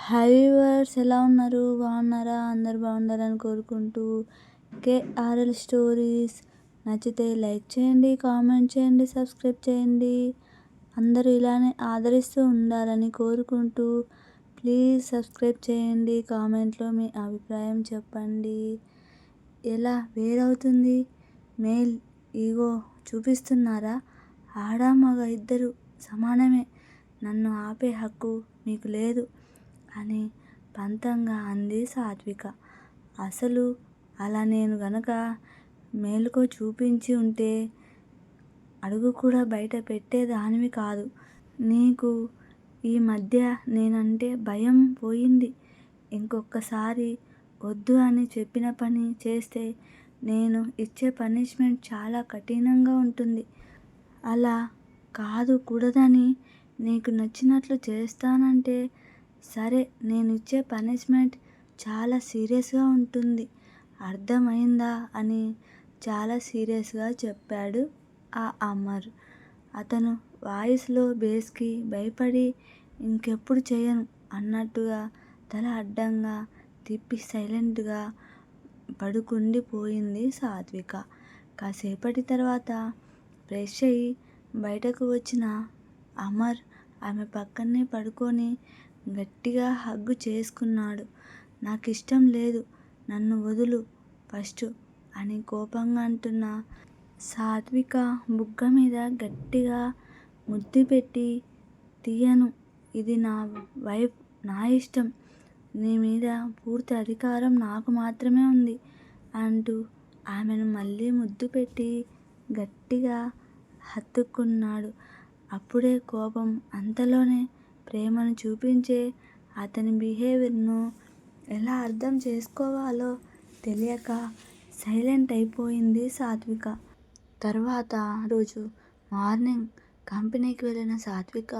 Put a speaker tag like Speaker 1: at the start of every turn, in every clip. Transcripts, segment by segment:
Speaker 1: Hi viewers, ఎలా ఉన్నారు? బాగున్నారా? అందరు బాగుండాలని కోరుకుంటూ కేఆర్ఎల్ స్టోరీస్ నచ్చితే లైక్ చేయండి, కామెంట్ చేయండి, సబ్స్క్రైబ్ చేయండి. అందరూ ఇలానే ఆదరిస్తూ ఉండాలని కోరుకుంటూ ప్లీజ్ సబ్స్క్రైబ్ చేయండి. కామెంట్లో మీ అభిప్రాయం చెప్పండి. ఎలా వేరవుతుంది? Male ego చూపిస్తున్నారా? ఆడ మగ ఇద్దరు సమానమే, నన్ను ఆపే హక్కు మీకు లేదు అని పంతంగా అంది సాత్విక. అసలు అలా నేను గనక మేలుకో చూపించి ఉంటే అడుగు కూడా బయట పెట్టేదానివి కాదు. నీకు ఈ మధ్య నేనంటే భయం పోయింది. ఇంకొకసారి వద్దు అని చెప్పిన పని చేస్తే నేను ఇచ్చే పనిష్మెంట్ చాలా కఠినంగా ఉంటుంది. అలా కాదు, కూడదని నీకు నచ్చినట్లు చేస్తానంటే సరే, నేను ఇచ్చే పనిష్మెంట్ చాలా సీరియస్గా ఉంటుంది, అర్థమైందా అని చాలా సీరియస్గా చెప్పాడు ఆ అమర్. అతను వాయిస్లో బేస్కి భయపడి ఇంకెప్పుడు చేయను అన్నట్టుగా తల అడ్డంగా తిప్పి సైలెంట్గా పడుకుండిపోయింది సాత్విక. కాసేపటి తర్వాత ఫ్రెష్ అయ్యి బయటకు వచ్చిన అమర్ ఆమె పక్కనే పడుకొని గట్టిగా హగ్గు చేసుకున్నాడు. నాకిష్టం లేదు, నన్ను వదులు ఫస్ట్ అని కోపంగా అంటున్న సాత్విక బుగ్గ మీద గట్టిగా ముద్దు పెట్టి, తీయను, ఇది నా వైఫ్, నా ఇష్టం, నీ మీద పూర్తి అధికారం నాకు మాత్రమే ఉంది అంటూ ఆమెను మళ్ళీ ముద్దు పెట్టి గట్టిగా హత్తుకున్నాడు. అప్పుడే కోపం, అంతలోనే ప్రేమను చూపించే అతని బిహేవియర్ను ఎలా అర్థం చేసుకోవాలో తెలియక సైలెంట్ అయిపోయింది సాత్విక. తర్వాత రోజు మార్నింగ్ కంపెనీకి వెళ్ళిన సాత్విక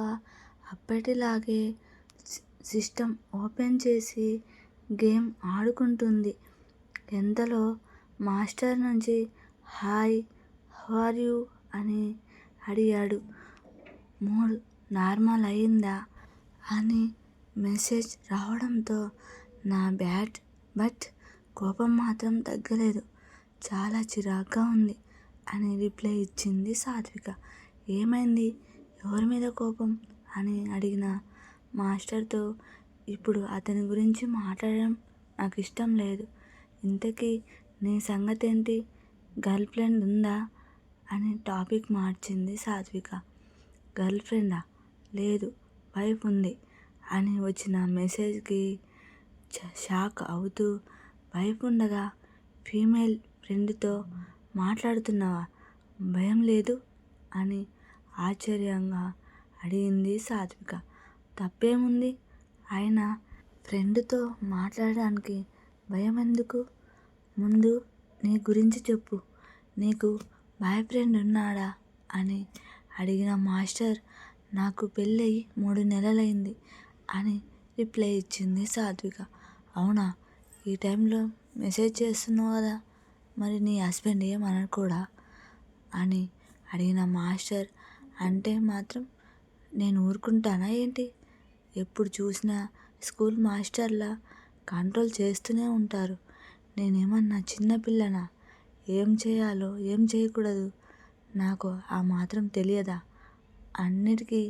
Speaker 1: అప్పటిలాగే సిస్టమ్ ఓపెన్ చేసి గేమ్ ఆడుకుంటుంది. ఎంతలో మాస్టర్ నుంచి హాయ్, హౌ ఆర్ యూ అని అడిగాడు. మూడ్ నార్మల్ అయిందా అని మెసేజ్ రావడంతో నా బ్యాడ్, బట్ కోపం మాత్రం తగ్గలేదు, చాలా చిరాగ్గా ఉంది అని రిప్లై ఇచ్చింది సాత్విక. ఏమైంది, ఎవరి మీద కోపం అని అడిగిన మాస్టర్తో ఇప్పుడు అతని గురించి మాట్లాడడం నాకు ఇష్టం లేదు. ఇంతకీ నీ సంగతేంటి, గర్ల్ ఫ్రెండ్ ఉందా అని టాపిక్ మార్చింది సాత్విక. గర్ల్ ఫ్రెండా? లేదు, వైఫ్ ఉంది అని వచ్చిన మెసేజ్కి షాక్ అవుతూ, వైఫ్ ఉండగా ఫీమేల్ ఫ్రెండ్తో మాట్లాడుతున్నావా, భయం లేదు అని ఆశ్చర్యంగా అడిగింది సాత్విక. తప్పేముంది, ఆయన ఫ్రెండ్తో మాట్లాడడానికి భయం ఎందుకు? ముందు నీ గురించి చెప్పు, నీకు బాయ్ ఫ్రెండ్ ఉన్నాడా అని అడిగిన మాస్టర్ నాకు పెళ్ళయి 3 నెలలైంది అని రిప్లై ఇచ్చింది సాత్విక. అవునా, ఈ టైంలో మెసేజ్ చేస్తున్నావు కదా, మరి నీ హస్బెండ్ ఏమనకూడా అని అడిగిన మాస్టర్ అంటే మాత్రం నేను ఊరుకుంటానా ఏంటి? ఎప్పుడు చూసినా స్కూల్ మాస్టర్లా కంట్రోల్ చేస్తూనే ఉంటారు. నేనేమన్నా చిన్నపిల్లనా? ఏం చేయాలో ఏం చేయకూడదు నాకు ఆ మాత్రం తెలియదా? అన్నిటికీ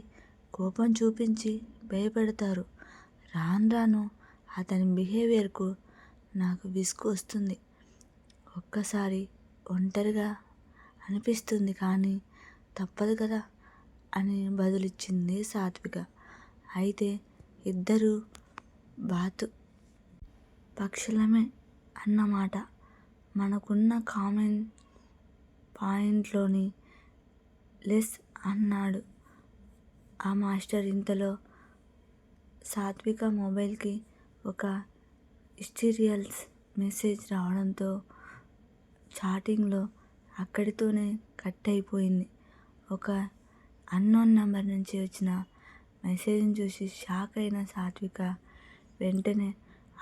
Speaker 1: కోపం చూపించి భయపెడతారు. రాను రాను అతని బిహేవియర్కు నాకు విసుగు వస్తుంది. ఒక్కసారి ఒంటరిగా అనిపిస్తుంది, కానీ తప్పదు కదా అని బదులిచ్చింది సాత్విక. అయితే ఇద్దరు బాతు పక్షులమే అన్నమాట. మనకున్న కామన్ పాయింట్లోని లెస్ అన్నాడు ఆ మాస్టర్. ఇంతలో సాత్విక మొబైల్కి ఒక మిస్టీరియస్ మెసేజ్ రావడంతో చాటింగ్లో అక్కడితోనే కట్ అయిపోయింది. ఒక అన్నోన్ నెంబర్ నుంచి వచ్చిన మెసేజ్ని చూసి షాక్ అయిన సాత్విక వెంటనే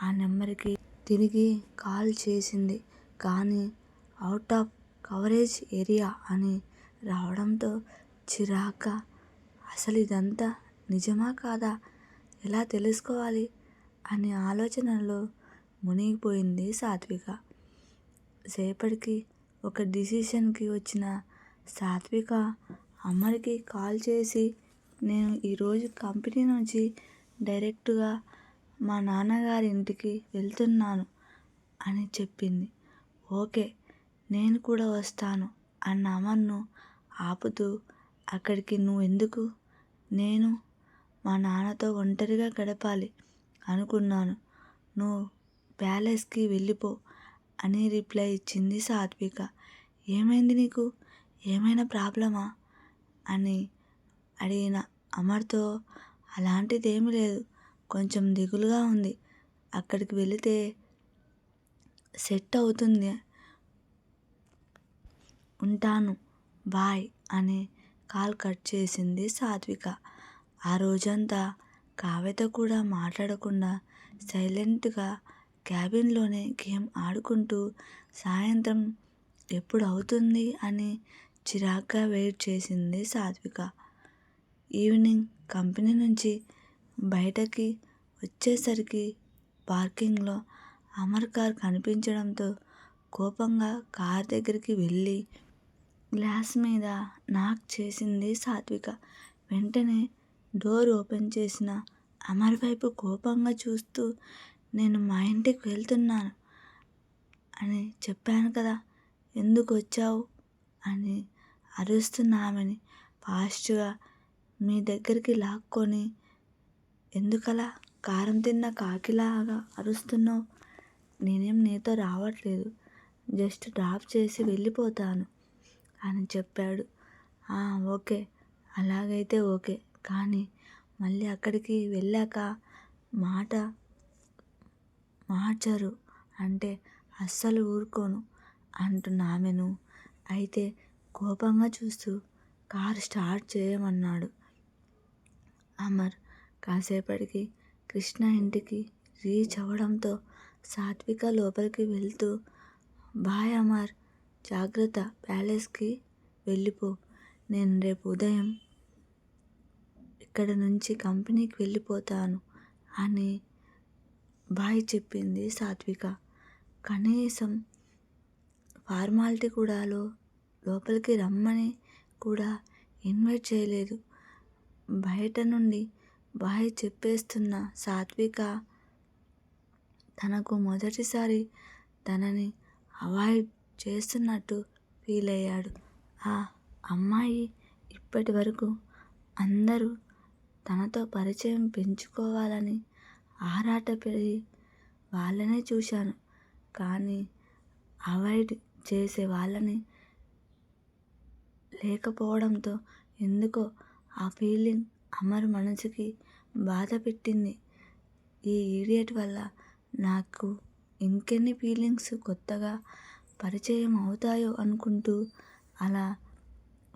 Speaker 1: ఆ నెంబర్కి తిరిగి కాల్ చేసింది. కానీ అవుట్ ఆఫ్ కవరేజ్ ఏరియా అని రావడంతో చిరాగ్గా, అసలు ఇదంతా నిజమా కాదా, ఎలా తెలుసుకోవాలి అనే ఆలోచనలో మునిగిపోయింది సాత్విక. సేపటికి ఒక డిసిషన్కి వచ్చిన సాత్విక అమర్కి కాల్ చేసి, నేను ఈరోజు కంపెనీ నుంచి డైరెక్టుగా మా నాన్నగారి ఇంటికి వెళ్తున్నాను అని చెప్పింది. ఓకే, నేను కూడా వస్తాను అన్న అమర్ను ఆపుతూ, అక్కడికి నువ్వెందుకు? నేను మా నాన్నతో ఒంటరిగా గడపాలి అనుకున్నాను. నువ్వు ప్యాలెస్కి వెళ్ళిపో అని రిప్లై ఇచ్చింది సాత్విక. ఏమైంది నీకు? ఏమైనా ప్రాబ్లమా అని అడిగిన అమర్తో, అలాంటిదేమీ లేదు, కొంచెం దిగులుగా ఉంది. అక్కడికి వెళితే సెట్ అవుతుంది. ఉంటాను, బాయ్ అని కాల్ కట్ చేసింది సాత్విక. ఆ రోజంతా కావ్యతో కూడా మాట్లాడకుండా సైలెంట్గా క్యాబిన్లోనే గేమ్ ఆడుకుంటూ సాయంత్రం ఎప్పుడు అవుతుంది అని చిరాగ్గా వెయిట్ చేసింది సాత్విక. ఈవినింగ్ కంపెనీ నుంచి బయటకి వచ్చేసరికి పార్కింగ్లో అమర్ కార్ కనిపించడంతో కోపంగా కార్ దగ్గరికి వెళ్ళి గ్లాస్ మీద నాక్ చేసింది సాత్విక. వెంటనే డోర్ ఓపెన్ చేసిన అమర్ వైపు కోపంగా చూస్తూ, నేను మా ఇంటికి వెళ్తున్నాను అని చెప్పాను కదా, ఎందుకు వచ్చావు అని అరుస్తున్న ఆమెని ఫాస్ట్గా మీ దగ్గరికి లాక్కొని, ఎందుకలా కారం తిన్న కాకిలాగా అరుస్తున్నావు? నేనేం నీతో రావట్లేదు, జస్ట్ డ్రాప్ చేసి వెళ్ళిపోతాను అని చెప్పాడు. ఓకే, అలాగైతే ఓకే, కానీ మళ్ళీ అక్కడికి వెళ్ళాక మాట మార్చరు అంటే అస్సలు ఊరుకోను అంటున్న ఆమెను అయితే కోపంగా చూస్తూ కారు స్టార్ట్ చేయమన్నాడు అమర్. కాసేపటికి కృష్ణ ఇంటికి రీచ్ అవ్వడంతో సాత్విక లోపలికి వెళ్తూ, బాయ్ అమర్, జాగ్రత్త, ప్యాలెస్కి వెళ్ళిపో, నేను రేపు ఉదయం ఇక్కడ నుంచి కంపెనీకి వెళ్ళిపోతాను అని బాయ్ చెప్పింది సాత్విక. కనీసం ఫార్మాలిటీ కూడా లోపలికి రమ్మని కూడా ఇన్వైట్ చేయలేదు. బయట నుండి బాయ్ చెప్పేస్తున్న సాత్విక తనకు మొదటిసారి తనని అవాయిడ్ చేస్తున్నట్టు ఫీల్ అయ్యాడు. ఆ అమ్మాయి ఇప్పటి వరకు అందరూ తనతో పరిచయం పెంచుకోవాలని ఆరాటపడి వాళ్ళనే చూశాను, కానీ అవాయిడ్ చేసే వాళ్ళని లేకపోవడంతో ఎందుకో ఆ ఫీలింగ్ అమర్ మనసుకి బాధ పెట్టింది. ఈ ఈడియట్ వల్ల నాకు ఇంకెన్ని ఫీలింగ్స్ కొత్తగా పరిచయం అవుతాయో అనుకుంటూ అలా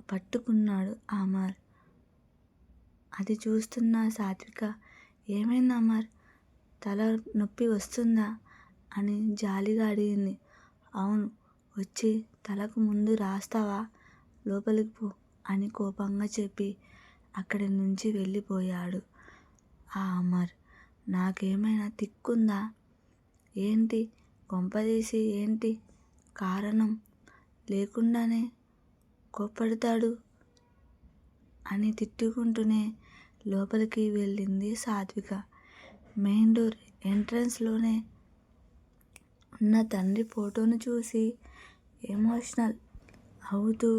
Speaker 1: పట్టుకున్నాడు అమర్. అది చూస్తున్న సాత్విక, ఏమైంది అమర్, తల నొప్పి వస్తుందా అని జాలిగా అడిగింది. అవును, వచ్చి తలకు ముందు రాస్తావా, లోపలికి పో అని కోపంగా చెప్పి అక్కడి నుంచి వెళ్ళిపోయాడు ఆ అమర్. నాకేమైనా తిక్కుందా ఏంటి, కొంపదీసి ఏంటి కారణం లేకుండానే కోప్పడతాడు అని తిట్టుకుంటూనే లోపలికి వెళ్ళింది సాత్విక. మెయిన్ డోర్ ఎంట్రన్స్లోనే ఉన్న తండ్రి ఫోటోను చూసి ఎమోషనల్ అవుతూ,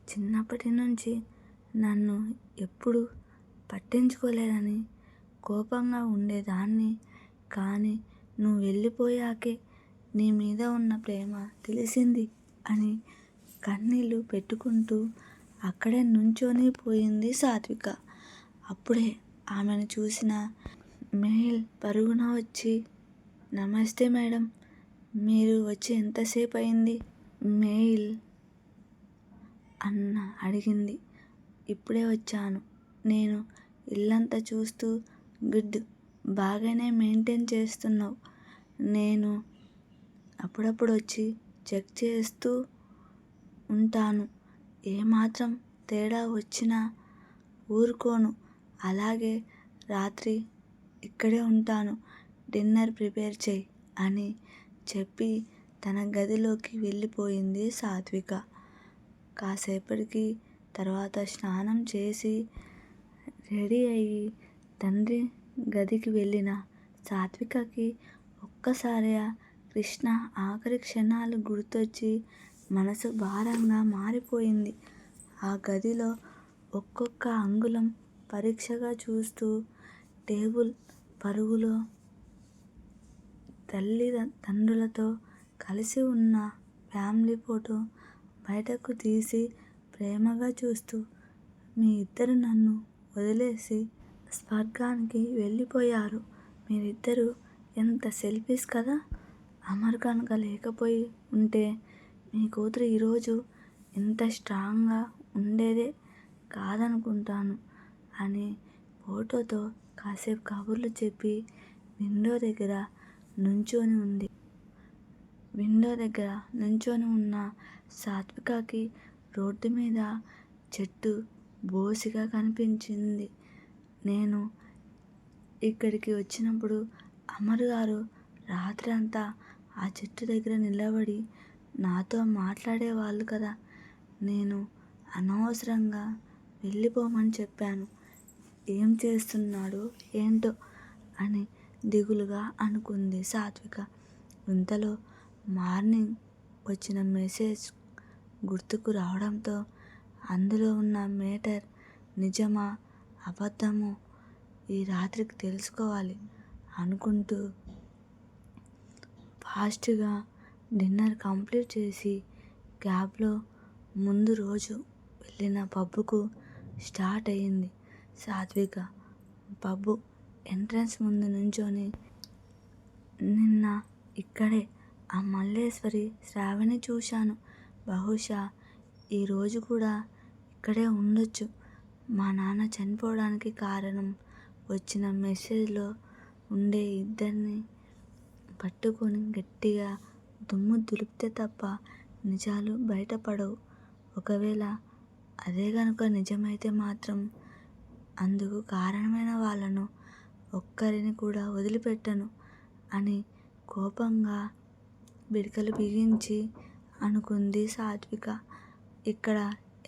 Speaker 1: చిన్నప్పటి నుంచి నన్ను ఎప్పుడు పట్టించుకోలేదని కోపంగా ఉండేదాన్ని, కానీ నువ్వు వెళ్ళిపోయాకే నీ మీద ఉన్న ప్రేమ తెలిసింది అని కన్నీళ్ళు పెట్టుకుంటూ అక్కడే నుంచొని పోయింది సాత్విక. అప్పుడే ఆమెను చూసిన మెయిల్ పరుగున వచ్చి, నమస్తే మేడం, మీరు వచ్చి ఎంతసేపు అయింది? మెయిల్ అన్న అడిగింది. ఇప్పుడే వచ్చాను. నేను ఇల్లంతా చూస్తూ, గుడ్, బాగానే మెయింటైన్ చేస్తున్నావు. నేను అప్పుడప్పుడు వచ్చి చెక్ చేస్తూ ఉంటాను. ఏమాత్రం తేడా వచ్చినా ఊరుకోను. అలాగే రాత్రి ఇక్కడే ఉంటాను. డిన్నర్ ప్రిపేర్ చేయి అని చెప్పి తన గదిలోకి వెళ్ళిపోయింది సాత్విక. కాసేపటికి తర్వాత స్నానం చేసి రెడీ అయ్యి తండ్రి గదికి వెళ్ళిన సాత్వికకి ఒక్కసారిగా కృష్ణ ఆఖరి క్షణాలు గుర్తొచ్చి మనసు భారంగా మారిపోయింది. ఆ గదిలో ఒక్కొక్క అంగుళం పరీక్షగా చూస్తూ టేబుల్ పరుగులో తల్లిదండ్రులతో కలిసి ఉన్న ఫ్యామిలీ ఫోటో బయటకు తీసి ప్రేమగా చూస్తూ, మీ ఇద్దరు నన్ను వదిలేసి స్వర్గానికి వెళ్ళిపోయారు. మీరిద్దరూ ఎంత సెల్ఫిష్ కదా. అమర్ కనుక లేకపోయి ఉంటే మీ కూతురు ఈరోజు ఇంత స్ట్రాంగ్గా ఉండేదే కాదనుకుంటాను అని ఫోటోతో కాసేపు కబుర్లు చెప్పి విండో దగ్గర నుంచొని ఉన్న సాత్వికకి రోడ్డు మీద చెట్టు బోసిగా కనిపించింది. నేను ఇక్కడికి వచ్చినప్పుడు అమర్ గారు రాత్రి అంతా ఆ చెట్టు దగ్గర నిలబడి నాతో మాట్లాడేవాళ్ళు కదా. నేను అనవసరంగా వెళ్ళిపోమని చెప్పాను. ఏం చేస్తున్నాడో ఏంటో అని దిగులుగా అనుకుంది సాత్విక. ఇంతలో మార్నింగ్ వచ్చిన మెసేజ్ గుర్తుకు రావడంతో అందులో ఉన్న మేటర్ నిజమా అబద్ధమో ఈ రాత్రికి తెలుసుకోవాలి అనుకుంటూ ఫాస్ట్గా డిన్నర్ కంప్లీట్ చేసి క్యాబ్లో ముందు రోజు వెళ్ళిన పబ్కు స్టార్ట్ అయ్యింది సాత్విక. పబ్ ఎంట్రన్స్ ముందు నుంచొని నిన్న ఇక్కడే ఆ మల్లేశ్వరి శ్రావణి చూశాను. బహుశా ఈరోజు కూడా ఇక్కడే ఉండొచ్చు. మా నాన్న చనిపోవడానికి కారణం వచ్చిన మెసేజ్లో ఉండే ఇద్దరిని పట్టుకొని గట్టిగా దుమ్ము దులిపితే తప్ప నిజాలు బయటపడవు. ఒకవేళ అదే గనుక నిజమైతే మాత్రం అందుకు కారణమైన వాళ్ళను ఒక్కరిని కూడా వదిలిపెట్టను అని కోపంగా బిడకలు బిగించి అనుకుంది సాత్విక. ఇక్కడ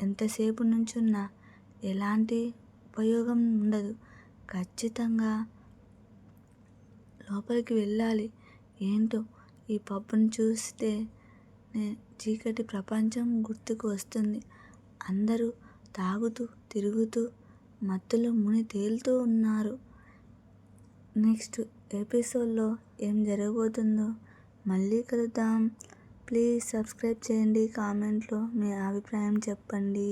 Speaker 1: ఎంతసేపు నుంచున్నా ఎలాంటి ఉపయోగం ఉండదు. ఖచ్చితంగా లోపలికి వెళ్ళాలి. ఏంటో ఈ పబ్ను చూస్తే చీకటి ప్రపంచం గుర్తుకు వస్తుంది. అందరూ తాగుతూ తిరుగుతూ మత్తులో ముని తేలుతూ ఉన్నారు. నెక్స్ట్ ఎపిసోడ్లో ఏం జరగబోతుందో మళ్ళీ కలుద్దాం. ప్లీజ్ సబ్స్క్రైబ్ చేయండి. కామెంట్లో మీ అభిప్రాయం చెప్పండి.